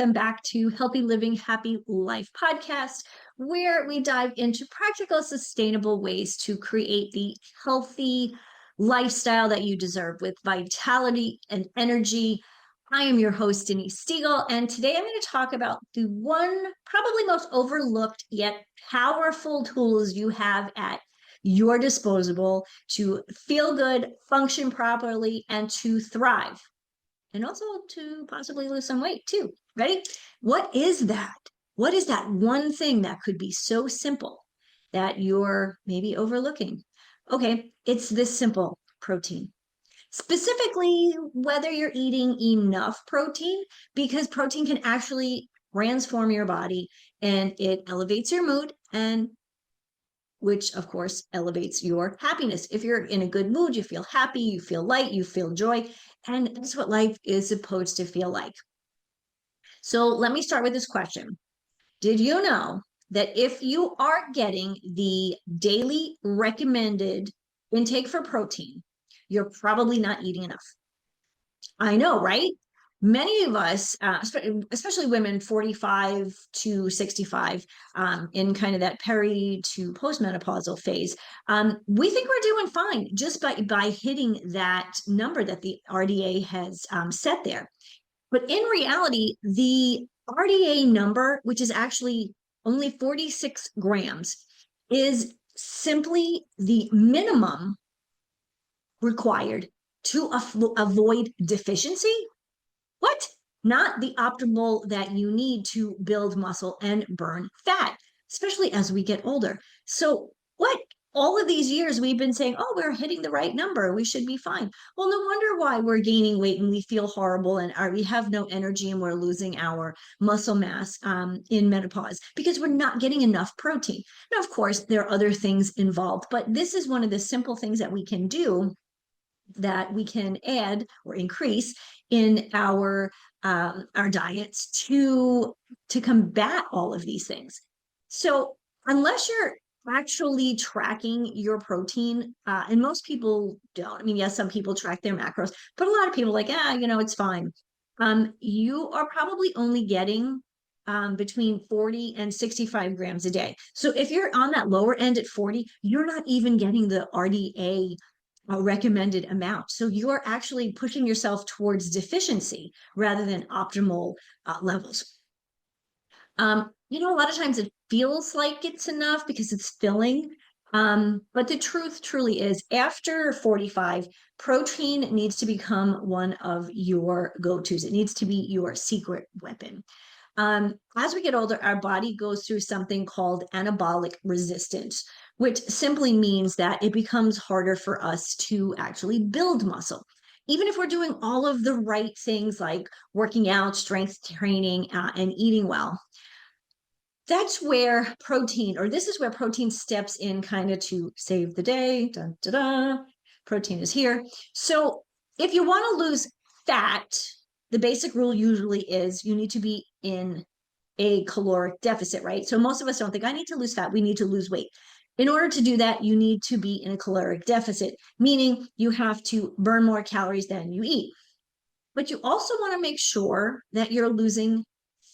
welcome back to Healthy Living, Happy Life podcast, where we dive into practical, sustainable ways to create the healthy lifestyle that you deserve with vitality and energy. I am your host, Denise Stegall, and today I'm going to talk about the one probably most overlooked yet powerful tools you have at your disposal to feel good, function properly, and to thrive. And also to possibly lose some weight too. Ready? What is that? What is that one thing that could be so simple that you're maybe overlooking? Okay, it's this simple: protein. Specifically, whether you're eating enough protein, because protein can actually transform your body and it elevates your mood, and which of course elevates your happiness. If you're in a good mood, you feel happy, you feel light, you feel joy, and that's what life is supposed to feel like. So let me start with this question. Did you know that if you are getting the daily recommended intake for protein, you're probably not eating enough? I know, right? Many of us, especially women 45 to 65, in kind of that peri to postmenopausal phase, we think we're doing fine just by hitting that number that the RDA has set there. But in reality, the RDA number, which is actually only 46 grams, is simply the minimum required to avoid deficiency. What? Not the optimal that you need to build muscle and burn fat, especially as we get older. So what? All of these years we've been saying, oh, we're hitting the right number, we should be fine. Well, no wonder why we're gaining weight and we feel horrible and we have no energy and we're losing our muscle mass in menopause, because we're not getting enough protein. Now, of course, there are other things involved, but this is one of the simple things that we can do, that we can add or increase in our diets to combat all of these things. So unless you're actually tracking your protein, and most people don't. I mean, yes, some people track their macros, but a lot of people are like, it's fine. You are probably only getting between 40 and 65 grams a day. So if you're on that lower end at 40, you're not even getting the RDA recommended amount. So you're actually pushing yourself towards deficiency rather than optimal levels. A lot of times it feels like it's enough because it's filling. But the truth truly is, after 45, protein needs to become one of your go-tos. It needs to be your secret weapon. As we get older, our body goes through something called anabolic resistance, which simply means that it becomes harder for us to actually build muscle. Even if we're doing all of the right things like working out, strength training, and eating well, that's where this is where protein steps in kind of to save the day. Dun, dun, dun. Protein is here. So if you want to lose fat, the basic rule usually is you need to be in a caloric deficit, right? So most of us don't think, I need to lose fat. We need to lose weight. In order to do that, you need to be in a caloric deficit, meaning you have to burn more calories than you eat. But you also want to make sure that you're losing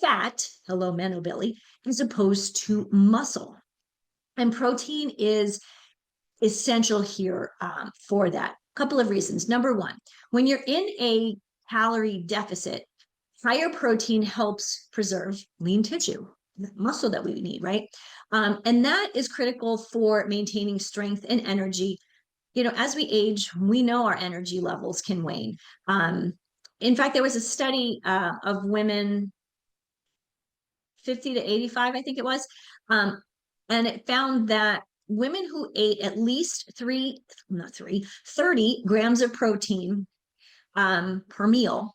fat, hello, Menno belly, as opposed to muscle. And protein is essential here for that. A couple of reasons. Number one, when you're in a calorie deficit, higher protein helps preserve lean tissue, muscle that we need, right? And that is critical for maintaining strength and energy. As we age, we know our energy levels can wane. In fact, there was a study of women 50 to 85, I think it was, and it found that women who ate at least 30 grams of protein per meal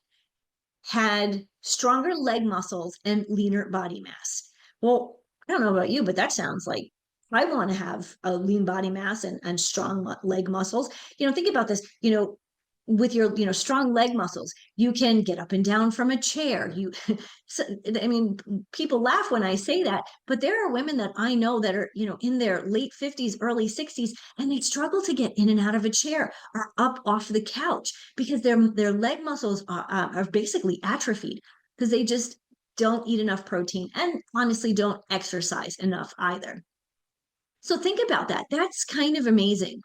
had stronger leg muscles and leaner body mass. Well, I don't know about you, but that sounds like I want to have a lean body mass and strong leg muscles. Think about this, with your, strong leg muscles, you can get up and down from a chair. People laugh when I say that, but there are women that I know that are, in their late 50s, early 60s, and they struggle to get in and out of a chair or up off the couch because their leg muscles are basically atrophied because they just don't eat enough protein and honestly don't exercise enough either. So think about that. That's kind of amazing.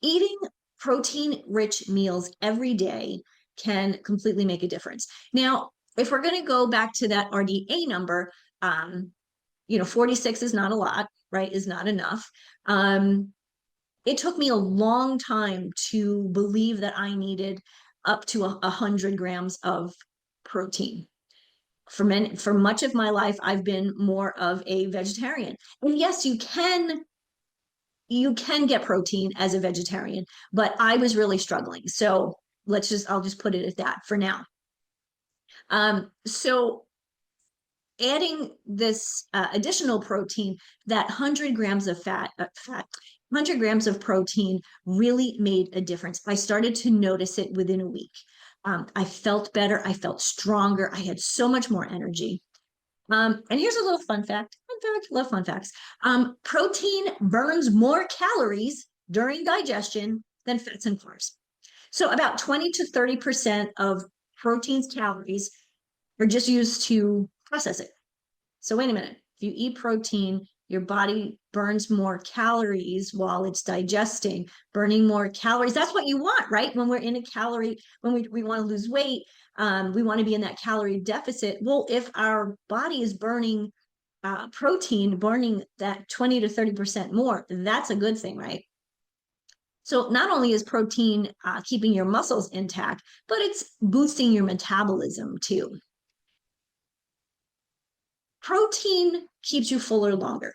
Eating protein rich meals every day can completely make a difference. Now, if we're going to go back to that RDA number, 46 is not a lot, right? Is not enough. It took me a long time to believe that I needed up to 100 grams of protein. For much of my life, I've been more of a vegetarian. And yes, you can get protein as a vegetarian, but I was really struggling. So I'll just put it at that for now. So adding this additional protein, that 100 grams of 100 grams of protein really made a difference. I started to notice it within a week. I felt better. I felt stronger. I had so much more energy. And here's a little fun fact. Fun fact, love fun facts. Protein burns more calories during digestion than fats and carbs. So about 20 to 30% of protein's calories are just used to process it. So wait a minute. If you eat protein, your body burns more calories while it's digesting, burning more calories. That's what you want, right? When we're in a calorie, when we want to lose weight, we want to be in that calorie deficit. Well, if our body is burning protein, burning that 20 to 30% more, that's a good thing, right? So not only is protein keeping your muscles intact, but it's boosting your metabolism too. Protein keeps you fuller longer,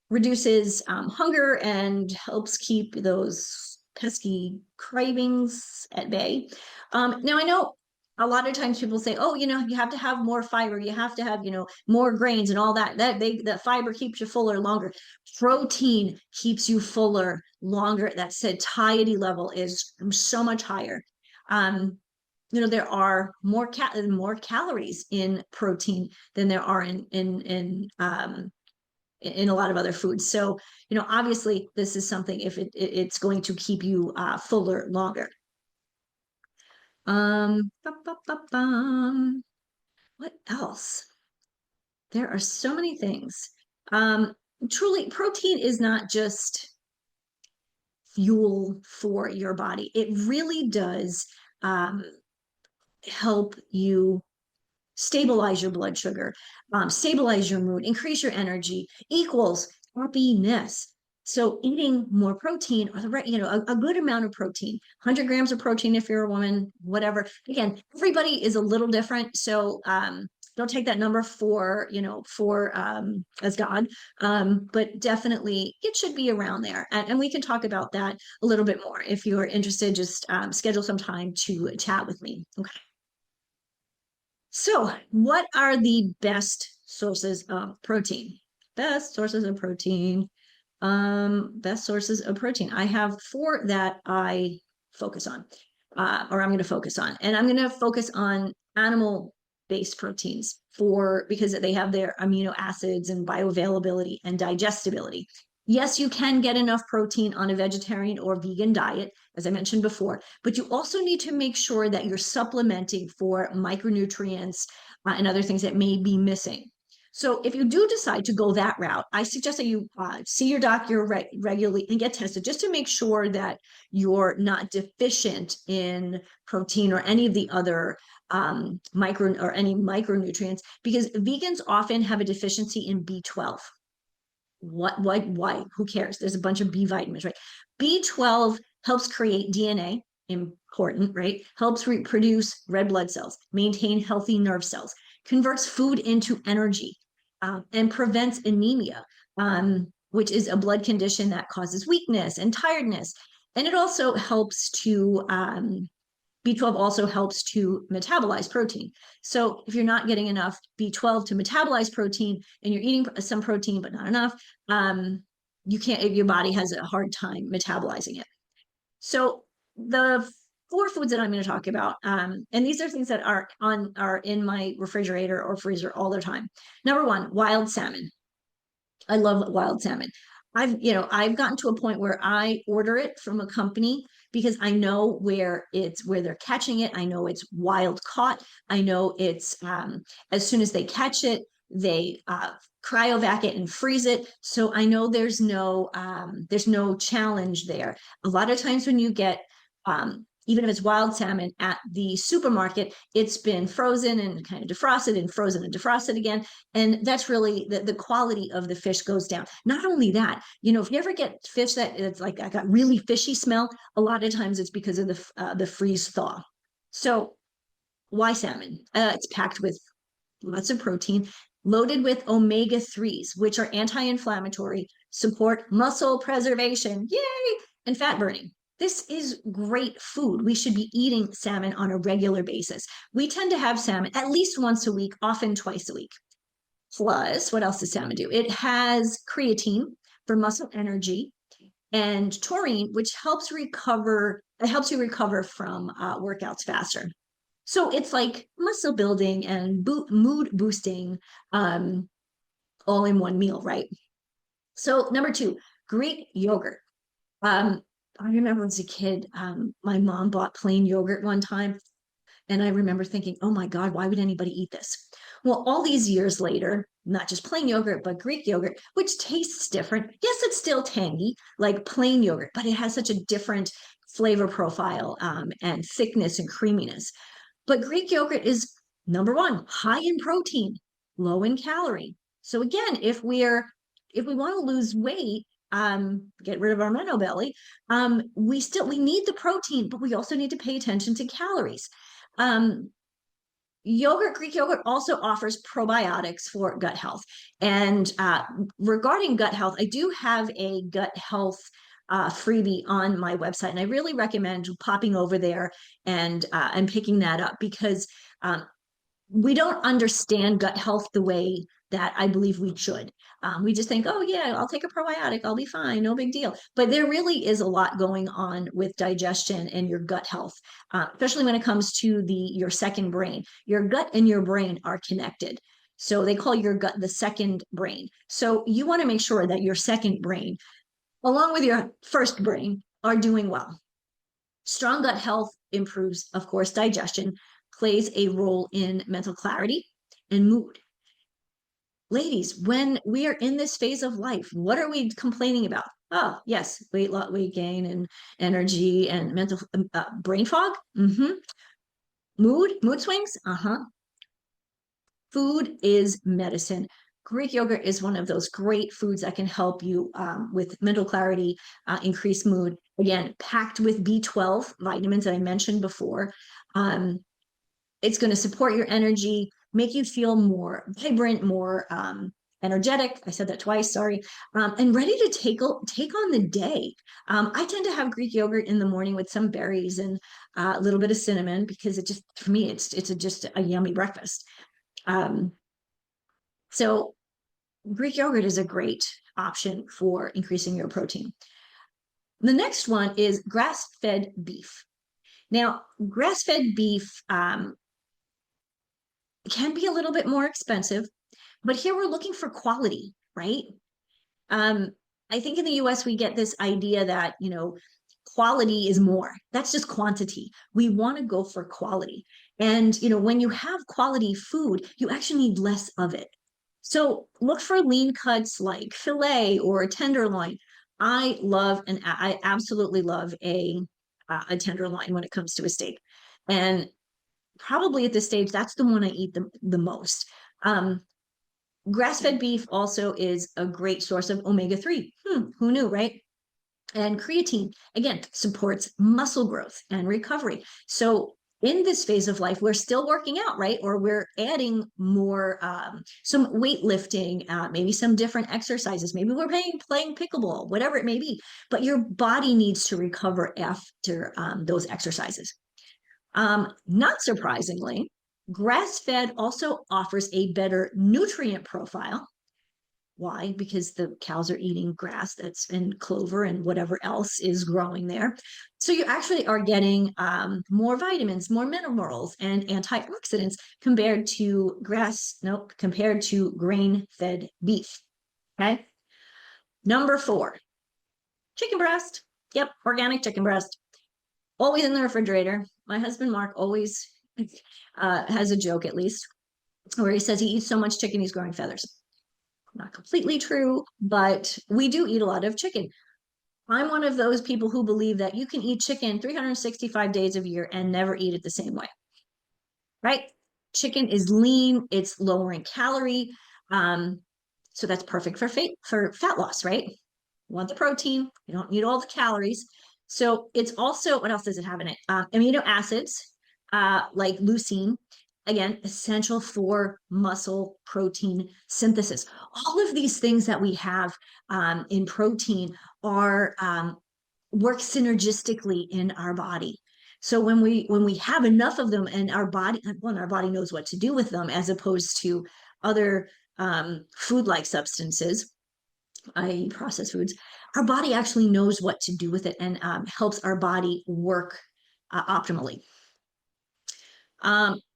reduces hunger, and helps keep those pesky cravings at bay. Now, I know a lot of times people say, oh, you have to have more fiber, you have to have, more grains and all that. That fiber keeps you fuller longer. Protein keeps you fuller longer. That satiety level is so much higher. There are more calories in protein than there are in a lot of other foods. So, obviously this is something, if it's going to keep you fuller longer. What else? There are so many things. Truly, protein is not just fuel for your body. It really does help you stabilize your blood sugar, stabilize your mood, increase your energy, equals happiness. So eating more protein, or a good amount of protein, 100 grams of protein if you're a woman, whatever. Again, everybody is a little different. So don't take that number for as God, but definitely it should be around there. And we can talk about that a little bit more. If you're interested, just schedule some time to chat with me. Okay. So, what are the best sources of protein? Best sources of protein. Best sources of protein. I have 4 that I focus on, or I'm going to focus on, and I'm going to focus on animal-based proteins because they have their amino acids and bioavailability and digestibility. Yes, you can get enough protein on a vegetarian or vegan diet, as I mentioned before, but you also need to make sure that you're supplementing for micronutrients and other things that may be missing. So if you do decide to go that route, I suggest that you see your doctor regularly and get tested just to make sure that you're not deficient in protein or any of the other micronutrients, because vegans often have a deficiency in B12. Why? Who cares? There's a bunch of B vitamins, right? B12 helps create DNA, important, right? Helps reproduce red blood cells, maintain healthy nerve cells, converts food into energy, and prevents anemia, which is a blood condition that causes weakness and tiredness. And it also helps to B12 also helps to metabolize protein. So if you're not getting enough B12 to metabolize protein and you're eating some protein but not enough, your body has a hard time metabolizing it. So the 4 foods that I'm going to talk about, and these are things that are in my refrigerator or freezer all the time. Number 1, wild salmon. I love wild salmon. I've gotten to a point where I order it from a company because I know where they're catching it. I know it's wild caught. I know it's as soon as they catch it, they cryovac it and freeze it. So I know there's no challenge there. A lot of times when you get even if it's wild salmon at the supermarket, it's been frozen and kind of defrosted and frozen and defrosted again. And that's really the quality of the fish goes down. Not only that, if you ever get fish that it's like I got really fishy smell, a lot of times it's because of the freeze thaw. So why salmon? It's packed with lots of protein, loaded with omega-3s, which are anti-inflammatory, support muscle preservation, yay, and fat burning. This is great food. We should be eating salmon on a regular basis. We tend to have salmon at least once a week, often twice a week. Plus, what else does salmon do? It has creatine for muscle energy and taurine, which helps you recover from workouts faster. So it's like muscle building and mood boosting all in one meal, right? So number 2, Greek yogurt. I remember as a kid, my mom bought plain yogurt one time. And I remember thinking, oh my God, why would anybody eat this? Well, all these years later, not just plain yogurt, but Greek yogurt, which tastes different. Yes, it's still tangy like plain yogurt, but it has such a different flavor profile and thickness and creaminess. But Greek yogurt is number 1, high in protein, low in calorie. So again, if we want to lose weight, get rid of our meno belly, we need the protein, but we also need to pay attention to calories. Greek yogurt also offers probiotics for gut health. And regarding gut health, I do have a gut health freebie on my website, and I really recommend popping over there and picking that up, because we don't understand gut health the way that I believe we should. We just think, oh yeah, I'll take a probiotic, I'll be fine, no big deal. But there really is a lot going on with digestion and your gut health, especially when it comes to your second brain. Your gut and your brain are connected. So they call your gut the second brain. So you want to make sure that your second brain, along with your first brain, are doing well. Strong gut health improves, of course, digestion, plays a role in mental clarity and mood. Ladies, when we are in this phase of life, what are we complaining about? Oh, yes, weight loss, weight gain, and energy and mental brain fog. Mood swings. Food is medicine. Greek yogurt is one of those great foods that can help you with mental clarity, increase mood. Again, packed with B12 vitamins that I mentioned before. It's going to support your energy, make you feel more vibrant, more energetic. I said that twice, sorry. And ready to take on the day. I tend to have Greek yogurt in the morning with some berries and a little bit of cinnamon, because for me, it's just a yummy breakfast. So Greek yogurt is a great option for increasing your protein. The next one is grass-fed beef. Now, grass-fed beef can be a little bit more expensive, but here we're looking for quality, right? I think in the US, we get this idea that, quality is more. That's just quantity. We want to go for quality. And, when you have quality food, you actually need less of it. So look for lean cuts like filet or tenderloin. I absolutely love a tenderloin when it comes to a steak. And probably at this stage, that's the one I eat the most. Grass-fed beef also is a great source of omega-3. Who knew, right? And creatine, again, supports muscle growth and recovery. So in this phase of life, we're still working out, right? Or we're adding more, some weightlifting, maybe some different exercises. Maybe we're playing pickleball, whatever it may be. But your body needs to recover after those exercises. Not surprisingly, grass-fed also offers a better nutrient profile. Why? Because the cows are eating grass that's in clover and whatever else is growing there. So you actually are getting more vitamins, more minerals, and antioxidants compared to grain-fed beef. Okay. Number 4, chicken breast. Yep, organic chicken breast. always in the refrigerator. My husband, Mark, always has a joke, at least, where he says he eats so much chicken, he's growing feathers. Not completely true, but we do eat a lot of chicken. I'm one of those people who believe that you can eat chicken 365 days of year and never eat it the same way, right? Chicken is lean, it's lower in calorie. Um, so that's perfect for fat loss, right? You want the protein, you don't need all the calories. So it's also, what else does it have in it? Amino acids, like leucine, again, essential for muscle protein synthesis. All of these things that we have in protein are work synergistically in our body. So when we have enough of them, and our body knows what to do with them, as opposed to other food-like substances, i.e. processed foods, our body actually knows what to do with it, and helps our body work optimally.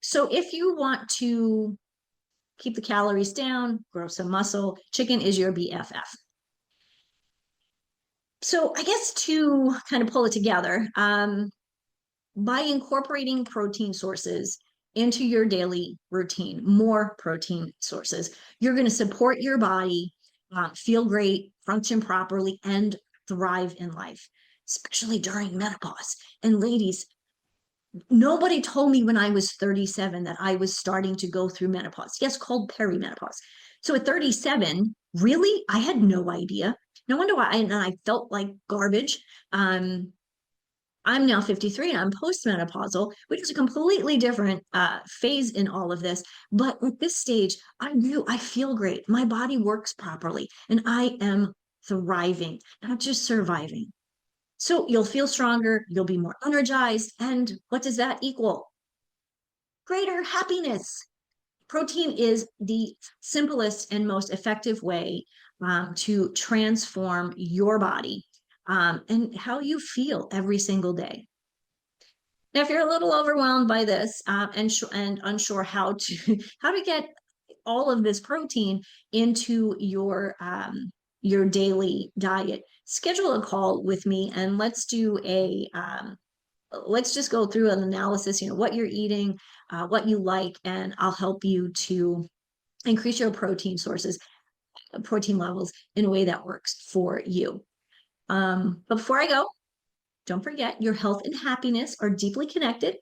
So if you want to keep the calories down, grow some muscle, chicken is your BFF. So I guess to kind of pull it together, by incorporating protein sources into your daily routine, more protein sources, you're going to support your body, feel great, function properly, and thrive in life, especially during menopause. And ladies, nobody told me when I was 37 that I was starting to go through menopause. Yes, called perimenopause. So at 37, really, I had no idea. No wonder why. And I felt like garbage. I'm now 53 and I'm postmenopausal, which is a completely different phase in all of this. But at this stage, I knew I feel great. My body works properly and I am thriving, not just surviving. So you'll feel stronger, you'll be more energized. And what does that equal? Greater happiness. Protein is the simplest and most effective way to transform your body and how you feel every single day. Now, if you're a little overwhelmed by this and unsure how to how to get all of this protein into your daily diet, schedule a call with me and let's just go through an analysis. You know what you're eating, what you like, and I'll help you to increase your protein sources, protein levels in a way that works for you. But before I go, don't forget your health and happiness are deeply connected.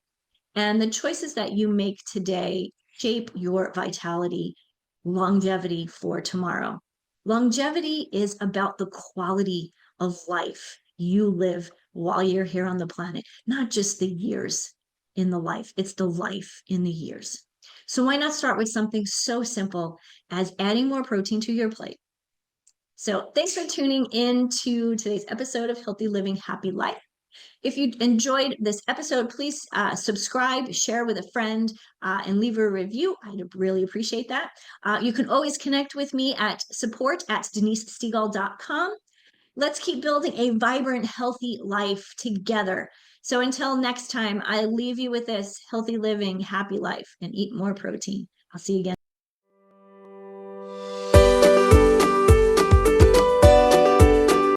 And the choices that you make today shape your vitality, longevity for tomorrow. Longevity is about the quality of life you live while you're here on the planet, not just the years in the life, it's the life in the years. So why not start with something so simple as adding more protein to your plate? So thanks for tuning in to today's episode of Healthy Living, Happy Life. If you enjoyed this episode, please subscribe, share with a friend, and leave a review. I'd really appreciate that. You can always connect with me at support@denisestegall.com. Let's keep building a vibrant, healthy life together. So until next time, I leave you with this: healthy living, happy life, and eat more protein. I'll see you again.